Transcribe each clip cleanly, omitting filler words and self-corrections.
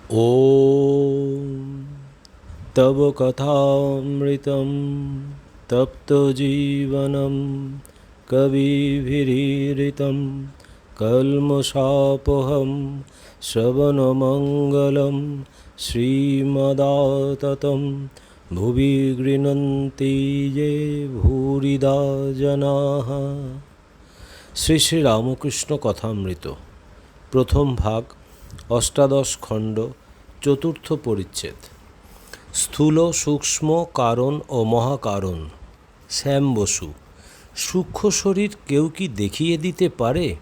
ॐ तव कथामृतं तप्तजीवनं कविभिरीडितं कल्मषापहं श्रवणमङ्गलं श्रीमदाततं भुवि गृह्णन्ति ये भूरिदा जनाः। শ্রী শ্রী রামকৃষ্ণ কথামৃত প্রথম ভাগ, অষ্টাদশ খণ্ড, চতুর্থ পরিচ্ছেদ। স্থূল সূক্ষ্ম কারণ ও মহাকারণ। শ্যাম বসু। সূক্ষ্ম শরীর কেউ কি দেখিয়ে দিতে পারে?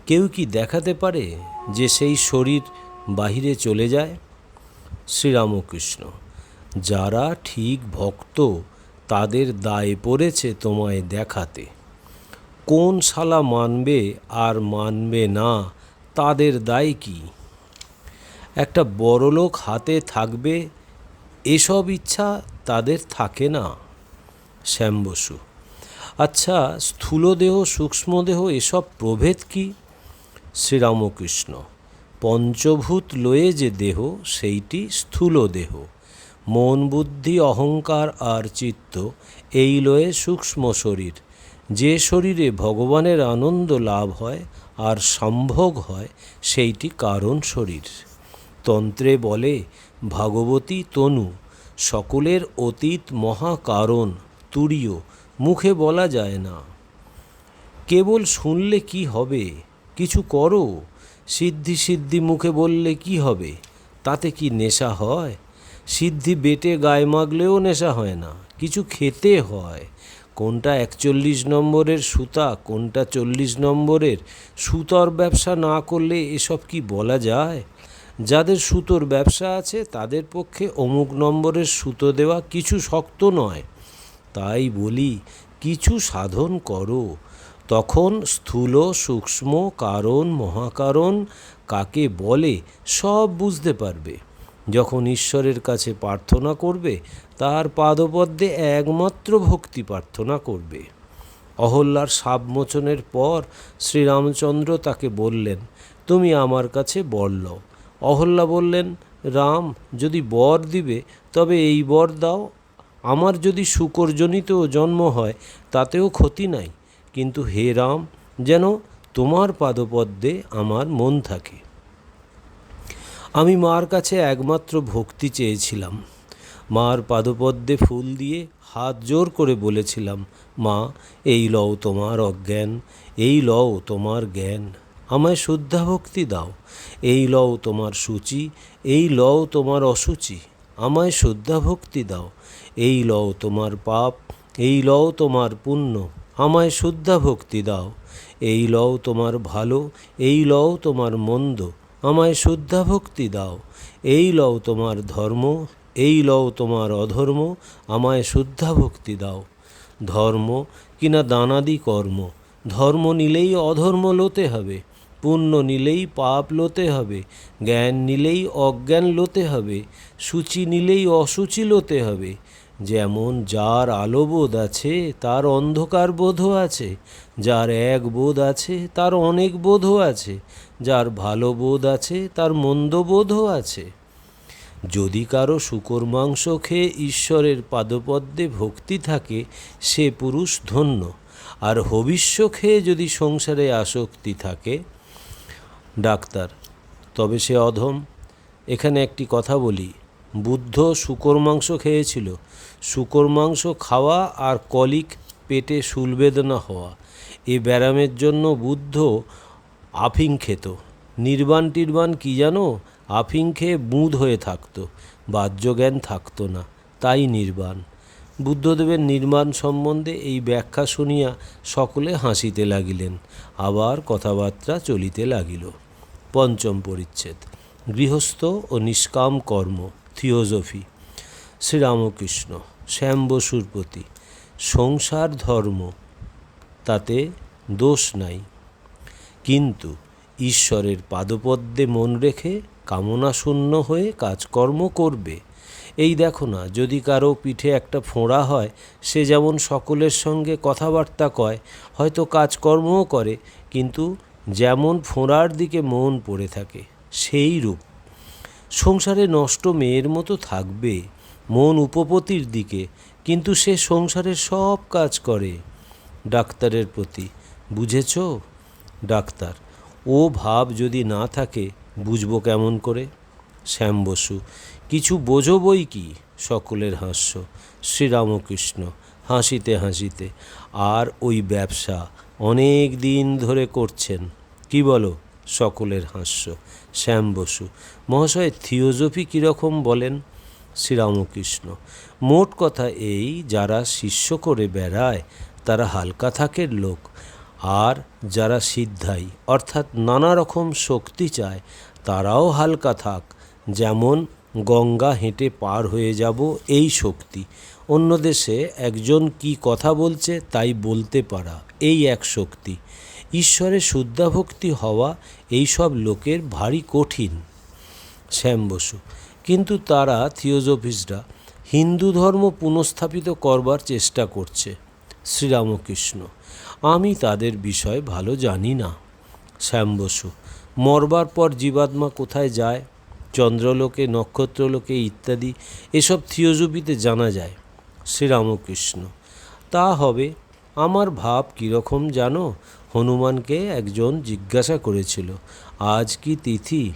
কেউ কি দেখাতে পারে যে সেই শরীর বাহিরে চলে যায়? শ্রীরামকৃষ্ণ। যারা ঠিক ভক্ত তাদের দায় পড়েছে তোমায় দেখাতে। কোন শালা মানবে আর মানবে না তাদের দায় কি? একটা বড়লোক হাতে থাকবে এসব ইচ্ছা তাদের থাকে না। শ্যাম বসু। আচ্ছা, স্থূলদেহ সূক্ষ্মদেহ এসব প্রভেদ কি? শ্রীরামকৃষ্ণ। পঞ্চভূত লয়ে যে দেহ সেইটি স্থূল দেহ। মন বুদ্ধি অহংকার আর চিত্ত এই লয়ে সূক্ষ্ম শরীর। যে শরীরে ভগবানের আনন্দ লাভ হয় আর সম্ভোগ হয় সেইটি কারণ শরীর। তন্ত্রে বলে ভাগবতী তনু, সকলের অতীত মহাকারণ, তুরীয়, মুখে বলা যায় না। কেবল শুনলে কি হবে? কিছু করো। সিদ্ধি সিদ্ধি মুখে বললে কি হবে? তাতে কি নেশা হয়? সিদ্ধি বেটে গায়ে মাগলেও নেশা হয় না, কিছু খেতে হয়। কোনটা 41 নম্বরের সুতা, কোনটা 40 নম্বরের, সুতোর ব্যবসা না করলে এসব কি বলা যায়? যাদের সুতোর ব্যবসা আছে তাদের পক্ষে অমুক নম্বরের সুতো দেওয়া কিছু শক্ত নয়। তাই বলি, কিছু সাধন করো, তখন স্থূল সূক্ষ্ম কারণ মহাকারণ কাকে বলে সব বুঝতে পারবে। যখন ঈশ্বরের কাছে প্রার্থনা করবে তার পাদপদ্মে একমাত্র ভক্তি প্রার্থনা করবে। অহল্যার শাপমোচনের পর শ্রীরামচন্দ্র তাকে বললেন, তুমি আমার কাছে বর লও। অহল্যা বললেন, রাম যদি বর দিবে তবে এই বর দাও। আমার যদি শূকরজনিত জন্ম হয় তাতেও ক্ষতি নাই, কিন্তু হে রাম, যেন তোমার পাদপদ্মে আমার মন থাকে। আমি মার কাছে একমাত্র ভক্তি চেয়েছিলাম। মার পাদপদ্মে ফুল দিয়ে হাত জোর করে বলেছিলাম, মা, এই লও তোমার অজ্ঞান, এই লও তোমার জ্ঞান, আমায় শুদ্ধা ভক্তি দাও। এই লও তোমার সূচি, এই লও তোমার অসুচি, আমায় শুদ্ধা ভক্তি দাও। এই লও তোমার পাপ, এই লও তোমার পুণ্য, আমায় শুদ্ধা ভক্তি দাও। এই লও তোমার ভালো, এই লও তোমার মন্দ, আমায় শুদ্ধা ভক্তি দাও। এই লও তোমার ধর্ম, এই লও তোমার অধর্ম, আমায় শুদ্ধা ভক্তি দাও। ধর্ম কিনা দানাদি কর্ম। ধর্ম নিলেই অধর্ম লোতে হবে, পুণ্য নিলেই পাপ লোতে হবে, জ্ঞান নিলেই অজ্ঞান লোতে হবে, সূচি নিলেই অসুচি লোতে হবে। যেমন যার আলোবোধ আছে তার অন্ধকার বোধও আছে, যার এক বোধ আছে তার অনেক বোধও আছে, যার ভালো বোধ আছে তার মন্দ বোধও আছে। যদি কারো শূকর মাংস খেয়ে ঈশ্বরের পাদপদ্মে ভক্তি থাকে সে পুরুষ ধন্য, আর হবিষ্য খেয়ে যদি সংসারে আসক্তি থাকে ডাক্তার, তবে সে অধম। এখানে একটি কথা বলি, বুদ্ধ শূকর মাংস খেয়েছিল। শূকর মাংস খাওয়া আর কলিক, পেটে শূলবেদনা হওয়া, এ ব্যারামের জন্য বুদ্ধ আফিং খেত। নির্বাণ টির্বাণ কি জানো? আফিং খেয়ে বুঁদ হয়ে থাকতো, বাহ্যজ্ঞান থাকতো না, তাই নির্বাণ। বুদ্ধদেবের নির্বাণ সম্বন্ধে এই ব্যাখ্যা শুনিয়া সকলে হাসিতে লাগিলেন, আবার কথাবার্তা চলিতে লাগিল। পঞ্চম পরিচ্ছেদ। গৃহস্থ ও নিষ্কাম কর্ম, থিওজফি। শ্রীরামকৃষ্ণ। শ্যাম বসুর প্রতি। সংসার ধর্ম, তাতে দোষ নাই, কিন্তু ঈশ্বরের পাদপদ্মে মন রেখে কামনা শূন্য হয়ে কাজকর্ম করবে। এই দেখো না, যদি কারো পিঠে একটা ফোঁড়া হয় সে যেমন সকলের সঙ্গে কথাবার্তা কয়, হয়তো কাজকর্মও করে, কিন্তু যেমন ফোঁড়ার দিকে মন পড়ে থাকে সেই রূপ। সংসারে নষ্ট মেয়ের মতো থাকবে, মন উপপতির দিকে, কিন্তু সে সংসারের সব কাজ করে। ডাক্তারের প্রতি, বুঝেছ? ডাক্তার, ও ভাব যদি না থাকে বুঝবো কেমন করে? শ্যাম বসু, কিছু বোঝো বই কি? সকলের হাস্য। শ্রীরামকৃষ্ণ হাসিতে হাসিতে, আর ওই ব্যবসা অনেক দিন ধরে করছেন, কি বলো? সকলের হাস্য। শ্যাম বসু, মহাশয় থিওজফি কীরকম বলেন? শ্রীরামকৃষ্ণ, মোট কথা এই, যারা শিষ্য করে বেড়ায় তারা হালকা থাকের লোক, আর যারা সিদ্ধাই অর্থাৎ নানা রকম শক্তি চায় তারাও হালকা থাক। যেমন গঙ্গা হেঁটে পার হয়ে যাব, এই শক্তি। অন্য দেশে একজন কি কথা বলছে তাই বলতে পারা, এই এক শক্তি। ঈশ্বরের শুদ্ধাভক্তি হওয়া এই সব লোকের ভারী কঠিন। শ্যাম বসু, কিন্তু তারা থিওজফিস্টরা হিন্দু ধর্ম পুনঃস্থাপিত করবার চেষ্টা করছে। শ্রীরামকৃষ্ণ, আমি তাদের বিষয় ভালো জানি না। শ্যাম বসু, মরবার পর জীবাত্মা কোথায় যায়? চন্দ্রলোকে, নক্ষত্রলোকে ইত্যাদি, এসব থিওজফিতে জানা যায়। শ্রীরামকৃষ্ণ, তা হবে। আমার ভাব কীরকম জানো? হনুমানকে একজন জিজ্ঞাসা করেছিল, আজ কি তিথি?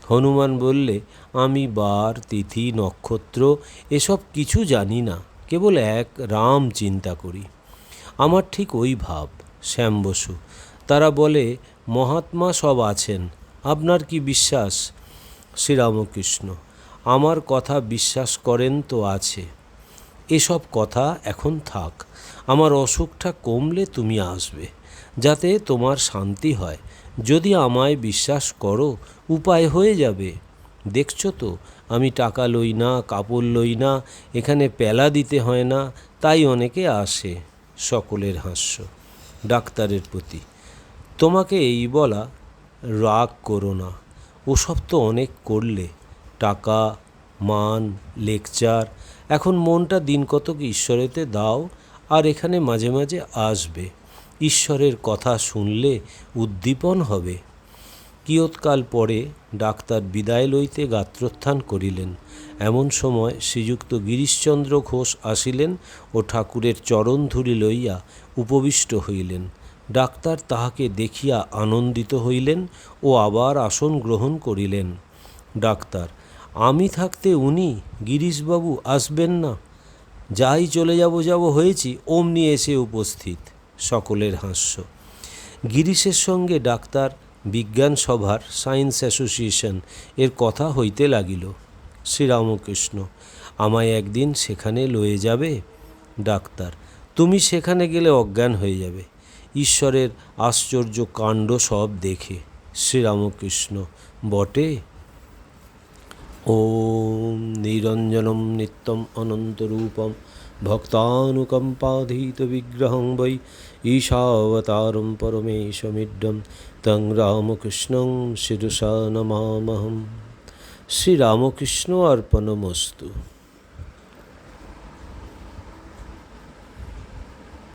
হনুমান বললে, আমি বার, তিথি, নক্ষত্র এসব কিছু জানি না, কেবল এক রাম চিন্তা করি। আমার ঠিক ওই ভাব। শ্যাম বসু, তারা বলে মহাত্মা সব আছেন, আপনার কি বিশ্বাস? শ্রীরামকৃষ্ণ, আমার কথা বিশ্বাস করেন তো আছে। এসব কথা এখন থাক, আমার অসুখটা কমলে তুমি আসবে, যাতে তোমার শান্তি হয়। যদি আমায় বিশ্বাস করো, উপায় হয়ে যাবে। দেখছো তো, আমি টাকা লই না, কাপড় লই না, এখানে পেলা দিতে হয় না, তাই অনেকে আসে। সকলের হাস্য। ডাক্তারের প্রতি, তোমাকে এই বলা, রাগ করো না, ওসব তো অনেক করলে, টাকা, মান, লেকচার। এখন মনটা দিন কতক ঈশ্বরেতে দাও, আর এখানে মাঝে মাঝে আসবে। ঈশ্বরের কথা শুনলে উদ্দীপন হবে। কিয়ৎকাল পরে ডাক্তার বিদায় লইতে গাত্রোত্থান করিলেন। এমন সময় শ্রীযুক্ত গিরিশচন্দ্র ঘোষ আসিলেন ও ঠাকুরের চরণধূলি লইয়া উপবিষ্ট হইলেন। ডাক্তার তাহাকে দেখিয়া আনন্দিত হইলেন ও আবার আসন গ্রহণ করিলেন। ডাক্তার, আমি থাকতে উনি, গিরিশবাবু আসবেন না? যাই চলে যাব হয়েছি, অমনি এসে উপস্থিত। সকলের হাস্য। গিরিশের সঙ্গে ডাক্তার বিজ্ঞান সভার, সায়েন্স অ্যাসোসিয়েশন এর কথা হইতে লাগিল। শ্রীরামকৃষ্ণ, আমায় একদিন সেখানে লয়ে যাবে? ডাক্তার, তুমি সেখানে গেলে অজ্ঞান হয়ে যাবে, ঈশ্বরের আশ্চর্য কাণ্ড সব দেখে। শ্রীরামকৃষ্ণ, বটে? ওম নিরঞ্জনম নিত্যম অনন্তরূপম ভক্তানুকম্পাধীত বিগ্রহং বৈ ঈশাবতারম পরমেশমিড্ডম তং রামকৃষ্ণং শিরসা নমামহম। শ্রীরামকৃষ্ণ অর্পণমস্তু।